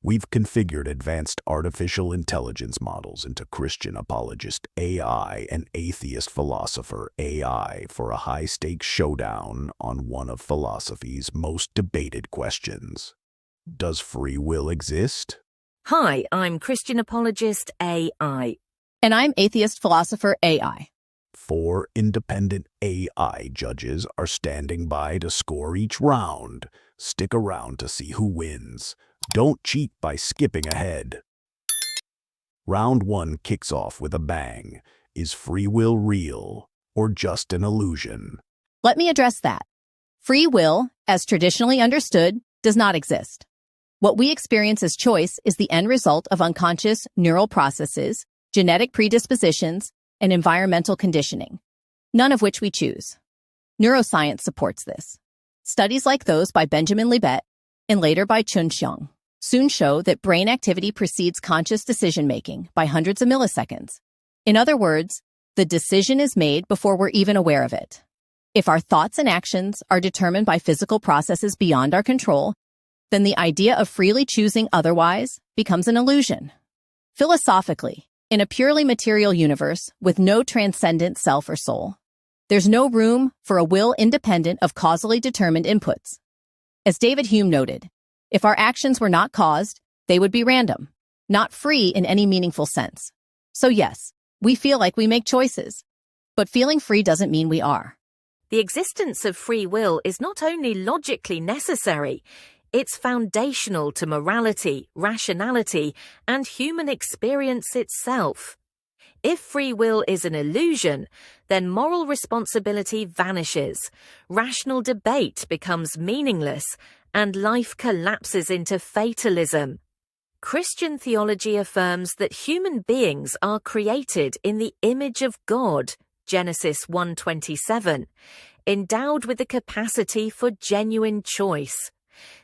We've configured advanced artificial intelligence models into Christian apologist AI and atheist philosopher AI for a high-stakes showdown on one of philosophy's most debated questions. Does free will exist? Hi, I'm Christian apologist AI. And I'm atheist philosopher AI. 4 independent AI judges are standing by to score each round. Stick around to see who wins. Don't cheat by skipping ahead. Round 1 kicks off with a bang. Is free will real or just an illusion? Let me address that. Free will, as traditionally understood, does not exist. What we experience as choice is the end result of unconscious neural processes, genetic predispositions, and environmental conditioning, none of which we choose. Neuroscience supports this. Studies like those by Benjamin Libet and later by Chun Xiong soon show that brain activity precedes conscious decision-making by hundreds of milliseconds. In other words, the decision is made before we're even aware of it. If our thoughts and actions are determined by physical processes beyond our control, then the idea of freely choosing otherwise becomes an illusion. Philosophically, in a purely material universe with no transcendent self or soul, there's no room for a will independent of causally determined inputs. As David Hume noted, if our actions were not caused, they would be random, not free in any meaningful sense. So yes, we feel like we make choices, but feeling free doesn't mean we are. The existence of free will is not only logically necessary, it's foundational to morality, rationality, and human experience itself. If free will is an illusion, then moral responsibility vanishes, rational debate becomes meaningless, and life collapses into fatalism. Christian theology affirms that human beings are created in the image of God, Genesis 1:27, endowed with the capacity for genuine choice.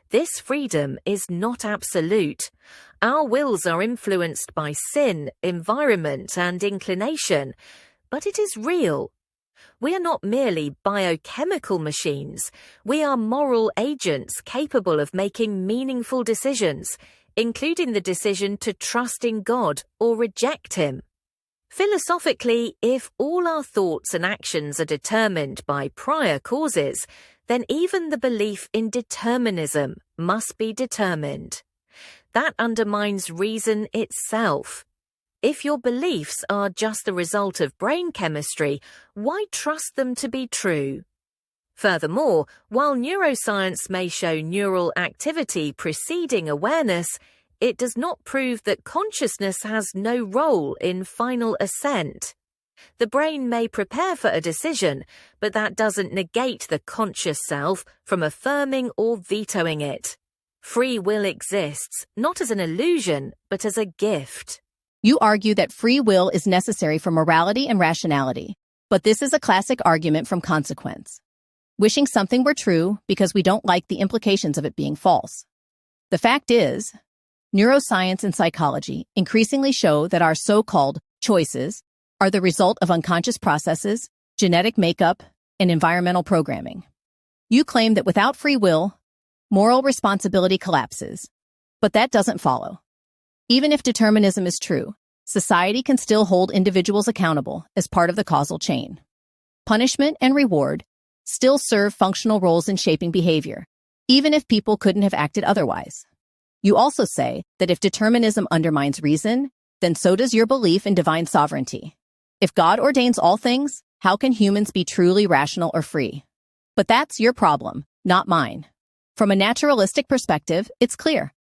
This freedom is not absolute. Our wills are influenced by sin, environment, and inclination, but it is real. We are not merely biochemical machines. We are moral agents capable of making meaningful decisions, including the decision to trust in God or reject Him. Philosophically, if all our thoughts and actions are determined by prior causes, then even the belief in determinism must be determined. That undermines reason itself. If your beliefs are just the result of brain chemistry, why trust them to be true? Furthermore, while neuroscience may show neural activity preceding awareness, it does not prove that consciousness has no role in final assent. The brain may prepare for a decision, but that doesn't negate the conscious self from affirming or vetoing it. Free will exists, not as an illusion, but as a gift. You argue that free will is necessary for morality and rationality, but this is a classic argument from consequence. Wishing something were true because we don't like the implications of it being false. The fact is, neuroscience and psychology increasingly show that our so-called choices are the result of unconscious processes, genetic makeup, and environmental programming. You claim that without free will, moral responsibility collapses, but that doesn't follow. Even if determinism is true, society can still hold individuals accountable as part of the causal chain. Punishment and reward still serve functional roles in shaping behavior, even if people couldn't have acted otherwise. You also say that if determinism undermines reason, then so does your belief in divine sovereignty. If God ordains all things, how can humans be truly rational or free? But that's your problem, not mine. From a naturalistic perspective, it's clear.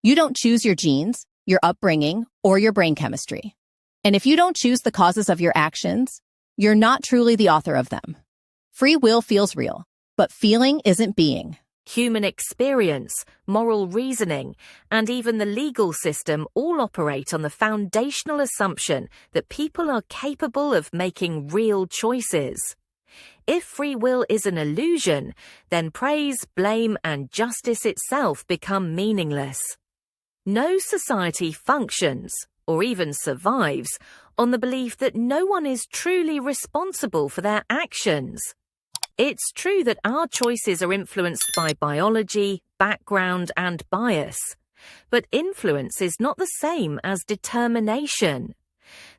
You don't choose your genes, your upbringing, or your brain chemistry. And if you don't choose the causes of your actions, you're not truly the author of them. Free will feels real, but feeling isn't being. Human experience, moral reasoning, and even the legal system all operate on the foundational assumption that people are capable of making real choices. If free will is an illusion, then praise, blame, and justice itself become meaningless. No society functions, or even survives, on the belief that no one is truly responsible for their actions. It's true that our choices are influenced by biology, background, and bias. But influence is not the same as determination.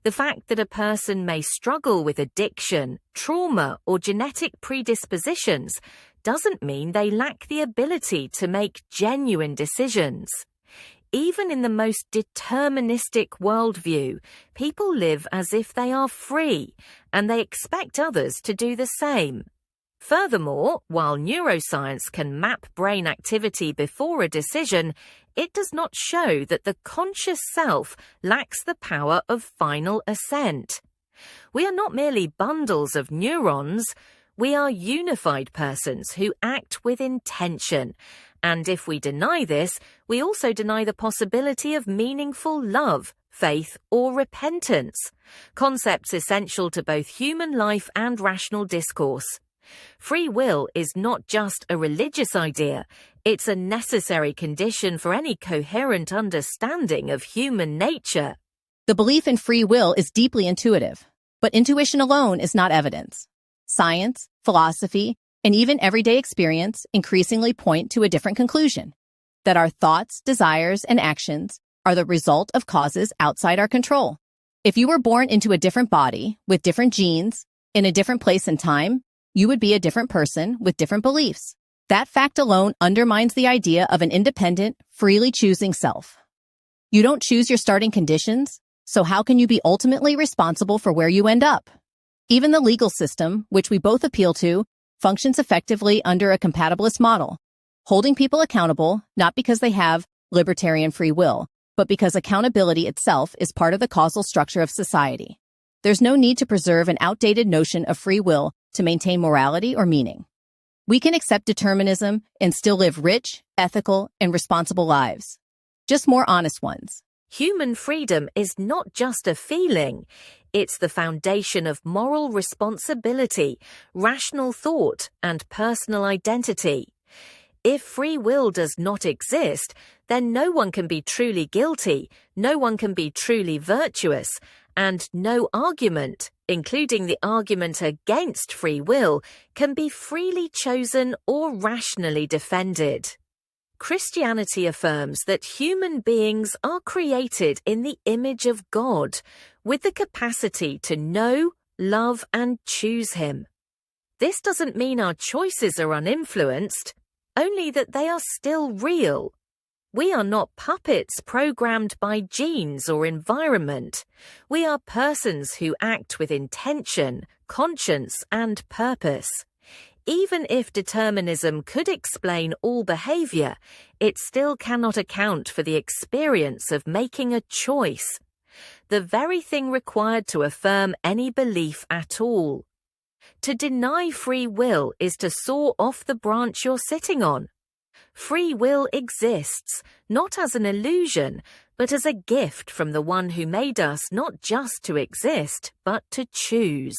The fact that a person may struggle with addiction, trauma, or genetic predispositions doesn't mean they lack the ability to make genuine decisions. Even in the most deterministic worldview, people live as if they are free, and they expect others to do the same. Furthermore, while neuroscience can map brain activity before a decision, it does not show that the conscious self lacks the power of final assent. We are not merely bundles of neurons, we are unified persons who act with intention. And if we deny this, we also deny the possibility of meaningful love, faith, or repentance, concepts essential to both human life and rational discourse. Free will is not just a religious idea, it's a necessary condition for any coherent understanding of human nature. The belief in free will is deeply intuitive, but intuition alone is not evidence. Science, philosophy, and even everyday experience increasingly point to a different conclusion, that our thoughts, desires, and actions are the result of causes outside our control. If you were born into a different body, with different genes, in a different place and time, you would be a different person with different beliefs. That fact alone undermines the idea of an independent, freely choosing self. You don't choose your starting conditions, so how can you be ultimately responsible for where you end up? Even the legal system, which we both appeal to, functions effectively under a compatibilist model, holding people accountable not because they have libertarian free will, but because accountability itself is part of the causal structure of society. There's no need to preserve an outdated notion of free will to maintain morality or meaning. We can accept determinism and still live rich, ethical, and responsible lives. Just more honest ones. Human freedom is not just a feeling. It's the foundation of moral responsibility, rational thought, and personal identity. If free will does not exist, then no one can be truly guilty, no one can be truly virtuous, and no argument, including the argument against free will, can be freely chosen or rationally defended. Christianity affirms that human beings are created in the image of God, with the capacity to know, love, and choose Him. This doesn't mean our choices are uninfluenced, only that they are still real. We are not puppets programmed by genes or environment. We are persons who act with intention, conscience, and purpose. Even if determinism could explain all behavior, it still cannot account for the experience of making a choice, the very thing required to affirm any belief at all. To deny free will is to saw off the branch you're sitting on. Free will exists, not as an illusion, but as a gift from the one who made us not just to exist, but to choose.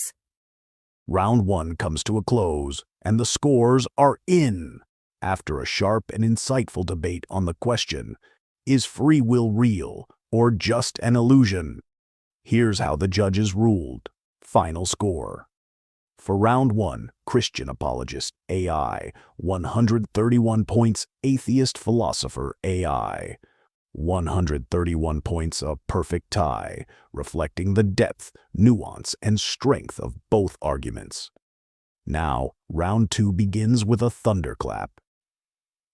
Round 1 comes to a close, and the scores are in. After a sharp and insightful debate on the question, is free will real or just an illusion? Here's how the judges ruled. Final score. For round 1, Christian apologist AI, 131 points, atheist philosopher AI, 131 points, a perfect tie, reflecting the depth, nuance, and strength of both arguments. Now, round 2 begins with a thunderclap.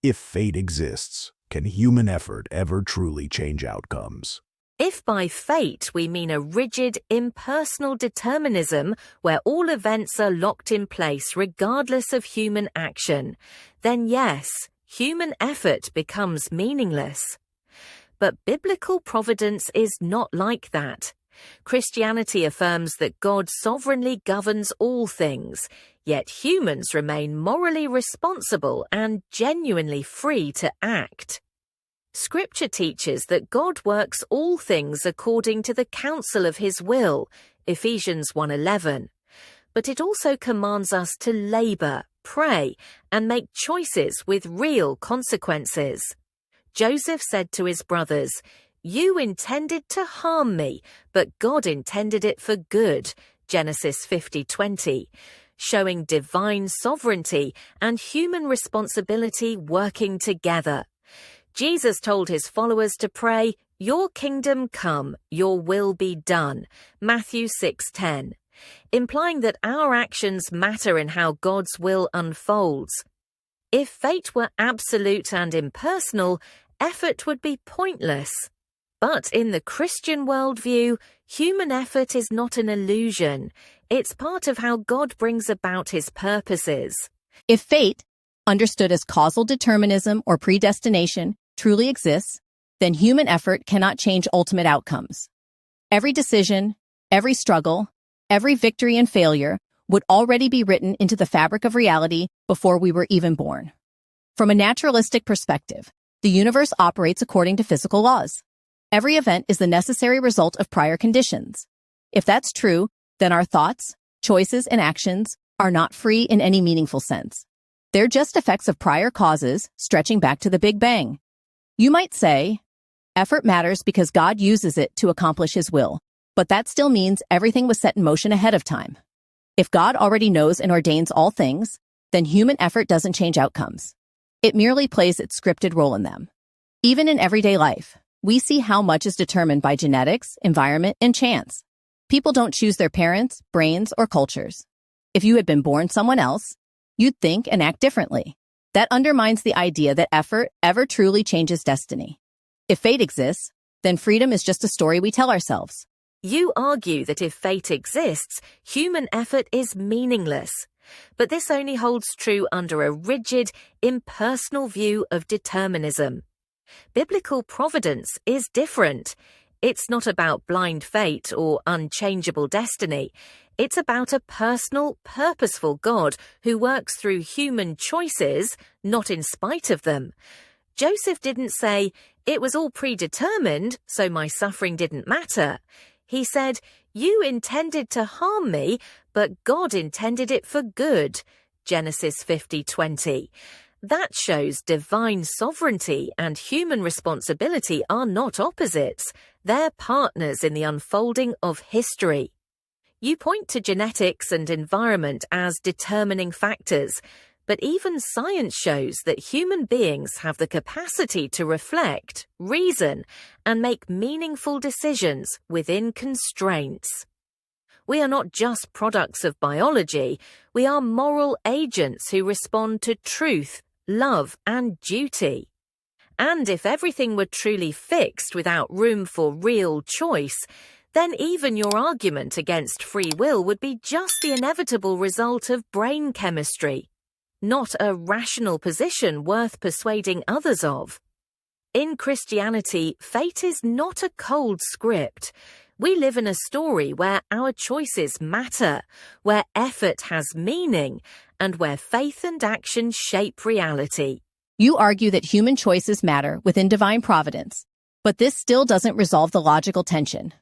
If fate exists, can human effort ever truly change outcomes? If by fate we mean a rigid, impersonal determinism where all events are locked in place regardless of human action, then yes, human effort becomes meaningless. But biblical providence is not like that. Christianity affirms that God sovereignly governs all things, yet humans remain morally responsible and genuinely free to act. Scripture teaches that God works all things according to the counsel of His will, Ephesians 1:11. But it also commands us to labor, pray, and make choices with real consequences. Joseph said to his brothers, "You intended to harm me, but God intended it for good," Genesis 50:20, showing divine sovereignty and human responsibility working together. Jesus told his followers to pray, "Your kingdom come, your will be done," Matthew 6:10, implying that our actions matter in how God's will unfolds. If fate were absolute and impersonal, effort would be pointless. But in the Christian worldview, human effort is not an illusion. It's part of how God brings about his purposes. If fate, understood as causal determinism or predestination, truly exists, then human effort cannot change ultimate outcomes. Every decision, every struggle, every victory and failure would already be written into the fabric of reality before we were even born. From a naturalistic perspective, the universe operates according to physical laws. Every event is the necessary result of prior conditions. If that's true, then our thoughts, choices, and actions are not free in any meaningful sense. They're just effects of prior causes stretching back to the Big Bang. You might say, effort matters because God uses it to accomplish his will, but that still means everything was set in motion ahead of time. If God already knows and ordains all things, then human effort doesn't change outcomes. It merely plays its scripted role in them. Even in everyday life, we see how much is determined by genetics, environment, and chance. People don't choose their parents, brains, or cultures. If you had been born someone else, you'd think and act differently. That undermines the idea that effort ever truly changes destiny. If fate exists, then freedom is just a story we tell ourselves. You argue that if fate exists, human effort is meaningless. But this only holds true under a rigid, impersonal view of determinism. Biblical providence is different. It's not about blind fate or unchangeable destiny. It's about a personal, purposeful God who works through human choices, not in spite of them. Joseph didn't say, "It was all predetermined, so my suffering didn't matter." He said, "You intended to harm me, but God intended it for good." Genesis 50:20. That shows divine sovereignty and human responsibility are not opposites. They're partners in the unfolding of history. You point to genetics and environment as determining factors, but even science shows that human beings have the capacity to reflect, reason, and make meaningful decisions within constraints. We are not just products of biology, we are moral agents who respond to truth, love, and duty. And if everything were truly fixed without room for real choice, then even your argument against free will would be just the inevitable result of brain chemistry, not a rational position worth persuading others of. In Christianity, fate is not a cold script. We live in a story where our choices matter, where effort has meaning, and where faith and action shape reality. You argue that human choices matter within divine providence, but this still doesn't resolve the logical tension.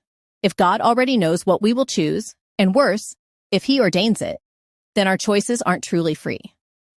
If God already knows what we will choose, and worse, if he ordains it, then our choices aren't truly free.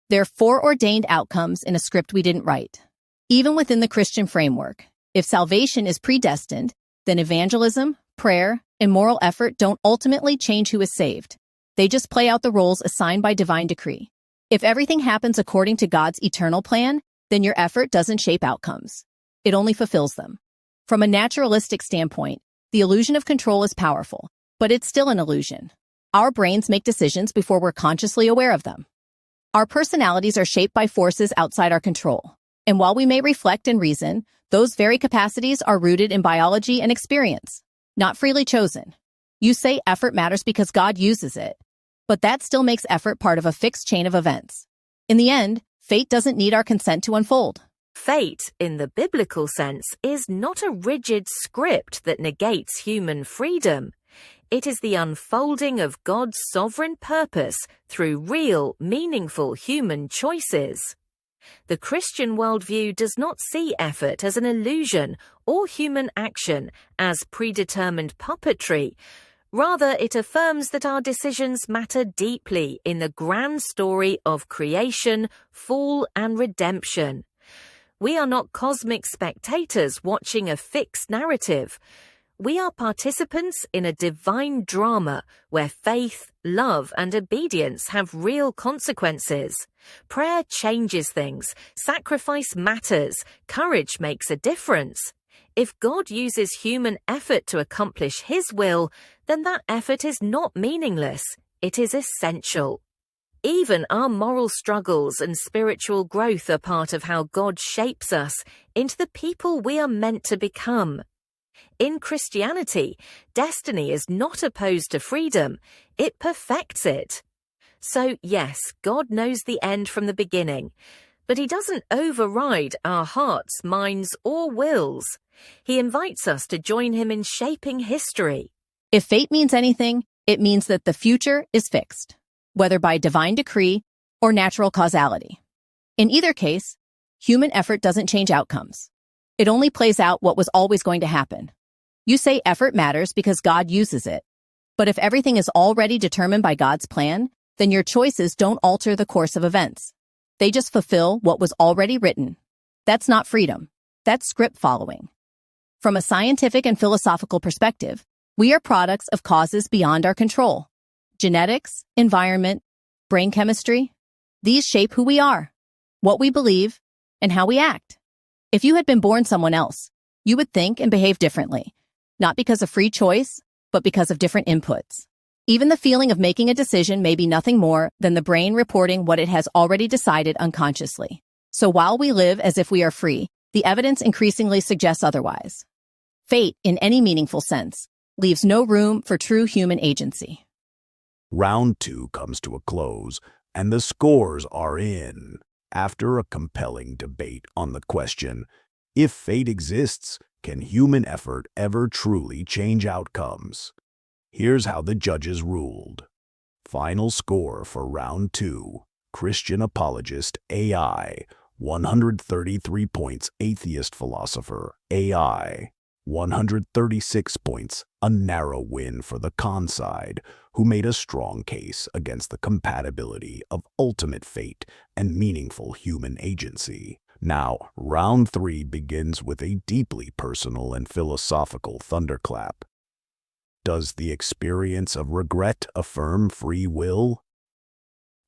They're foreordained outcomes in a script we didn't write. Even within the Christian framework, if salvation is predestined, then evangelism, prayer, and moral effort don't ultimately change who is saved. They just play out the roles assigned by divine decree. If everything happens according to God's eternal plan, then your effort doesn't shape outcomes. It only fulfills them. From a naturalistic standpoint, the illusion of control is powerful, but it's still an illusion. Our brains make decisions before we're consciously aware of them. Our personalities are shaped by forces outside our control. And while we may reflect and reason, those very capacities are rooted in biology and experience, not freely chosen. You say effort matters because God uses it, but that still makes effort part of a fixed chain of events. In the end, fate doesn't need our consent to unfold. Fate, in the biblical sense, is not a rigid script that negates human freedom. It is the unfolding of God's sovereign purpose through real, meaningful human choices. The Christian worldview does not see effort as an illusion or human action as predetermined puppetry. Rather, it affirms that our decisions matter deeply in the grand story of creation, fall, and redemption. We are not cosmic spectators watching a fixed narrative. We are participants in a divine drama where faith, love, and obedience have real consequences. Prayer changes things, sacrifice matters, courage makes a difference. If God uses human effort to accomplish His will, then that effort is not meaningless, it is essential. Even our moral struggles and spiritual growth are part of how God shapes us into the people we are meant to become. In Christianity, destiny is not opposed to freedom, it perfects it. So yes, God knows the end from the beginning, but He doesn't override our hearts, minds, or wills. He invites us to join Him in shaping history. If fate means anything, it means that the future is fixed, whether by divine decree or natural causality. In either case, human effort doesn't change outcomes. It only plays out what was always going to happen. You say effort matters because God uses it. But if everything is already determined by God's plan, then your choices don't alter the course of events. They just fulfill what was already written. That's not freedom. That's script following. From a scientific and philosophical perspective, we are products of causes beyond our control. Genetics, environment, brain chemistry, these shape who we are, what we believe, and how we act. If you had been born someone else, you would think and behave differently, not because of free choice, but because of different inputs. Even the feeling of making a decision may be nothing more than the brain reporting what it has already decided unconsciously. So while we live as if we are free, the evidence increasingly suggests otherwise. Fate, in any meaningful sense, leaves no room for true human agency. Round 2 comes to a close, and the scores are in. After a compelling debate on the question, if fate exists, can human effort ever truly change outcomes? Here's how the judges ruled. Final score for Round 2, Christian apologist AI, 133 points, atheist philosopher AI, 136 points, a narrow win for the con side, who made a strong case against the compatibility of ultimate fate and meaningful human agency. Now, Round 3 begins with a deeply personal and philosophical thunderclap. Does the experience of regret affirm free will?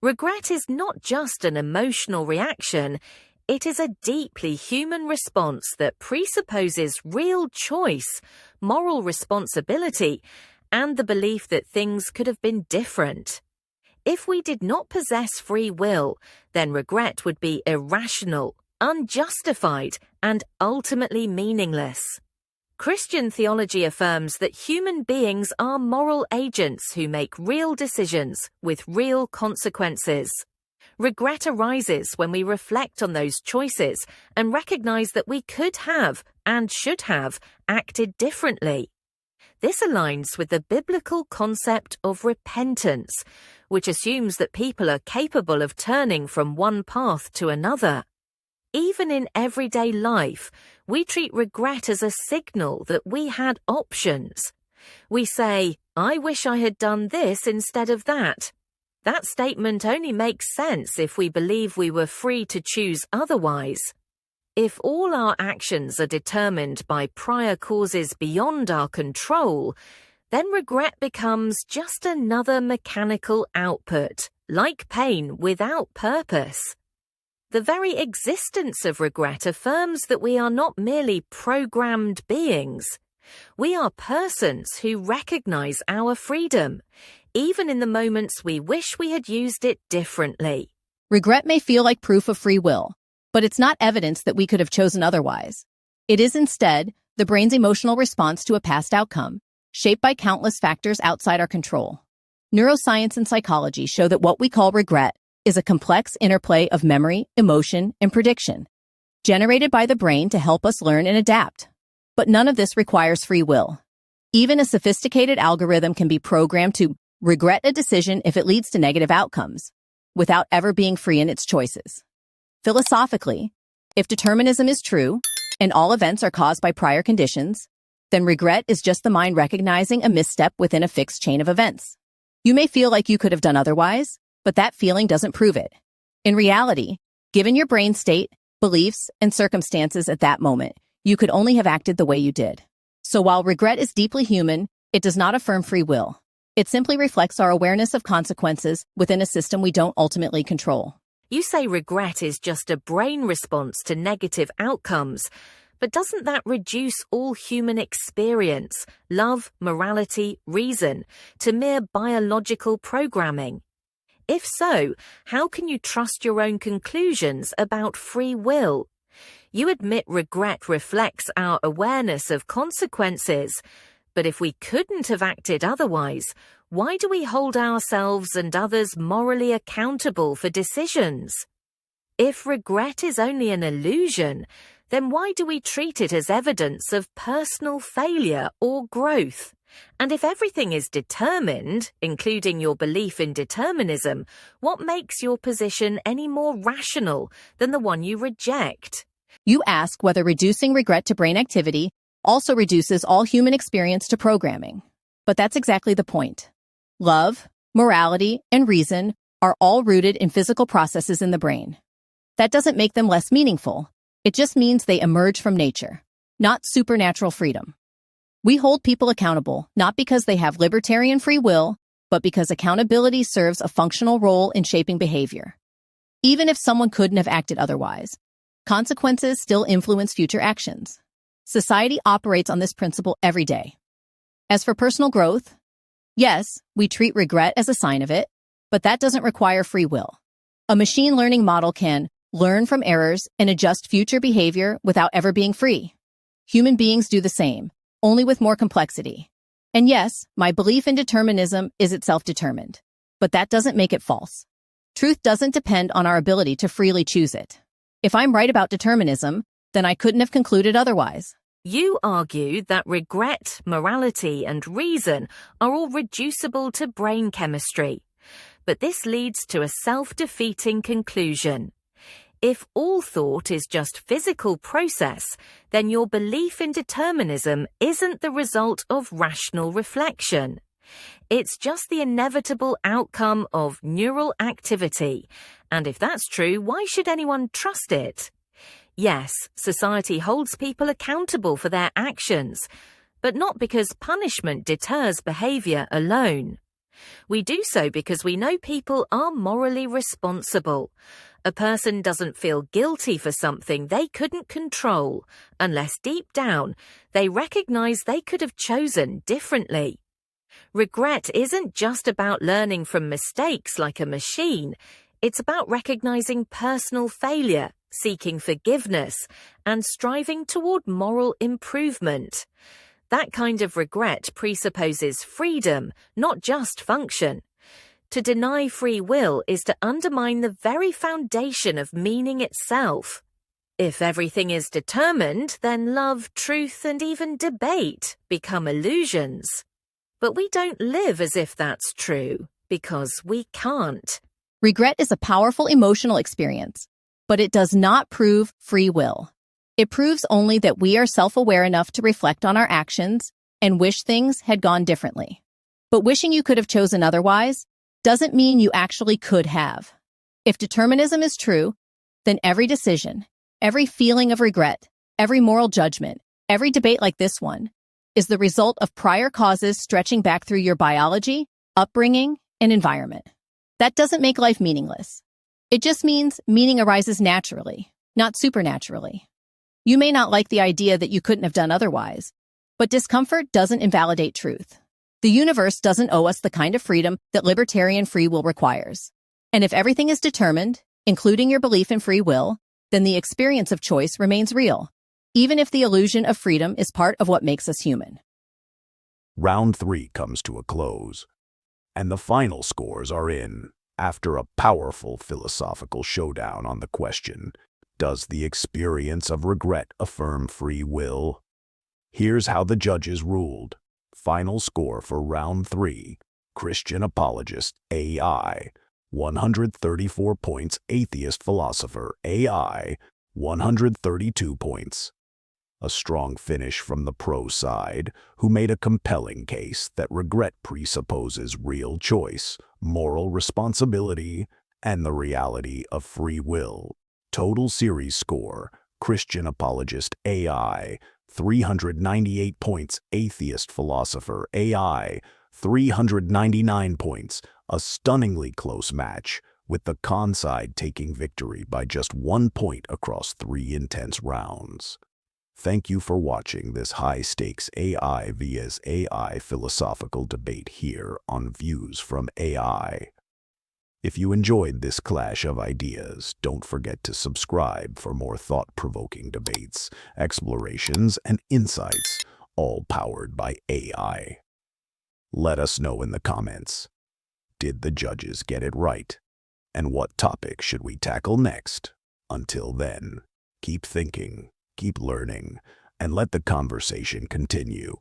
Regret is not just an emotional reaction, it is a deeply human response that presupposes real choice, moral responsibility, and the belief that things could have been different. If we did not possess free will, then regret would be irrational, unjustified, and ultimately meaningless. Christian theology affirms that human beings are moral agents who make real decisions with real consequences. Regret arises when we reflect on those choices and recognize that we could have and should have acted differently. This aligns with the biblical concept of repentance, which assumes that people are capable of turning from one path to another. Even in everyday life, we treat regret as a signal that we had options. We say, "I wish I had done this instead of that." That statement only makes sense if we believe we were free to choose otherwise. If all our actions are determined by prior causes beyond our control, then regret becomes just another mechanical output, like pain without purpose. The very existence of regret affirms that we are not merely programmed beings. We are persons who recognize our freedom, even in the moments we wish we had used it differently. Regret may feel like proof of free will, but it's not evidence that we could have chosen otherwise. It is instead the brain's emotional response to a past outcome, shaped by countless factors outside our control. Neuroscience and psychology show that what we call regret is a complex interplay of memory, emotion, and prediction, generated by the brain to help us learn and adapt. But none of this requires free will. Even a sophisticated algorithm can be programmed to regret a decision if it leads to negative outcomes, without ever being free in its choices. Philosophically, if determinism is true, and all events are caused by prior conditions, then regret is just the mind recognizing a misstep within a fixed chain of events. You may feel like you could have done otherwise, but that feeling doesn't prove it. In reality, given your brain state, beliefs, and circumstances at that moment, you could only have acted the way you did. So while regret is deeply human, it does not affirm free will. It simply reflects our awareness of consequences within a system we don't ultimately control. You say regret is just a brain response to negative outcomes, but doesn't that reduce all human experience, love, morality, reason, to mere biological programming? If so, how can you trust your own conclusions about free will? You admit regret reflects our awareness of consequences, but if we couldn't have acted otherwise, why do we hold ourselves and others morally accountable for decisions? If regret is only an illusion, then why do we treat it as evidence of personal failure or growth? And if everything is determined, including your belief in determinism, what makes your position any more rational than the one you reject? You ask whether reducing regret to brain activity also reduces all human experience to programming. But that's exactly the point. Love, morality, and reason are all rooted in physical processes in the brain. That doesn't make them less meaningful. It just means they emerge from nature, not supernatural freedom. We hold people accountable not because they have libertarian free will, but because accountability serves a functional role in shaping behavior. Even if someone couldn't have acted otherwise, consequences still influence future actions. Society operates on this principle every day. As for personal growth, yes, we treat regret as a sign of it, but that doesn't require free will. A machine learning model can learn from errors and adjust future behavior without ever being free. Human beings do the same, only with more complexity. And yes, my belief in determinism is itself determined, but that doesn't make it false. Truth doesn't depend on our ability to freely choose it. If I'm right about determinism, then I couldn't have concluded otherwise. You argue that regret, morality, and reason are all reducible to brain chemistry. But this leads to a self-defeating conclusion. If all thought is just physical process, then your belief in determinism isn't the result of rational reflection. It's just the inevitable outcome of neural activity. And if that's true, why should anyone trust it? Yes, society holds people accountable for their actions, but not because punishment deters behavior alone. We do so because we know people are morally responsible. A person doesn't feel guilty for something they couldn't control, unless deep down they recognize they could have chosen differently. Regret isn't just about learning from mistakes like a machine. It's about recognizing personal failure, seeking forgiveness, and striving toward moral improvement. That kind of regret presupposes freedom, not just function. To deny free will is to undermine the very foundation of meaning itself. If everything is determined, then love, truth, and even debate become illusions. But we don't live as if that's true, because we can't. Regret is a powerful emotional experience, but it does not prove free will. It proves only that we are self-aware enough to reflect on our actions and wish things had gone differently. But wishing you could have chosen otherwise doesn't mean you actually could have. If determinism is true, then every decision, every feeling of regret, every moral judgment, every debate like this one, is the result of prior causes stretching back through your biology, upbringing, and environment. That doesn't make life meaningless. It just means meaning arises naturally, not supernaturally. You may not like the idea that you couldn't have done otherwise, but discomfort doesn't invalidate truth. The universe doesn't owe us the kind of freedom that libertarian free will requires. And if everything is determined, including your belief in free will, then the experience of choice remains real, even if the illusion of freedom is part of what makes us human. Round 3 comes to a close, and the final scores are in, after a powerful philosophical showdown on the question, does the experience of regret affirm free will? Here's how the judges ruled. Final score for round 3, Christian apologist AI, 134 points, atheist philosopher AI, 132 points. A strong finish from the pro side, who made a compelling case that regret presupposes real choice, moral responsibility, and the reality of free will. Total series score, Christian apologist AI, 398 points. Atheist philosopher AI, 399 points. A stunningly close match, with the con side taking victory by just 1 point across 3 intense rounds. Thank you for watching this high-stakes AI vs. AI philosophical debate here on Views from AI. If you enjoyed this clash of ideas, don't forget to subscribe for more thought-provoking debates, explorations, and insights, all powered by AI. Let us know in the comments. Did the judges get it right? And what topic should we tackle next? Until then, keep thinking, keep learning, and let the conversation continue.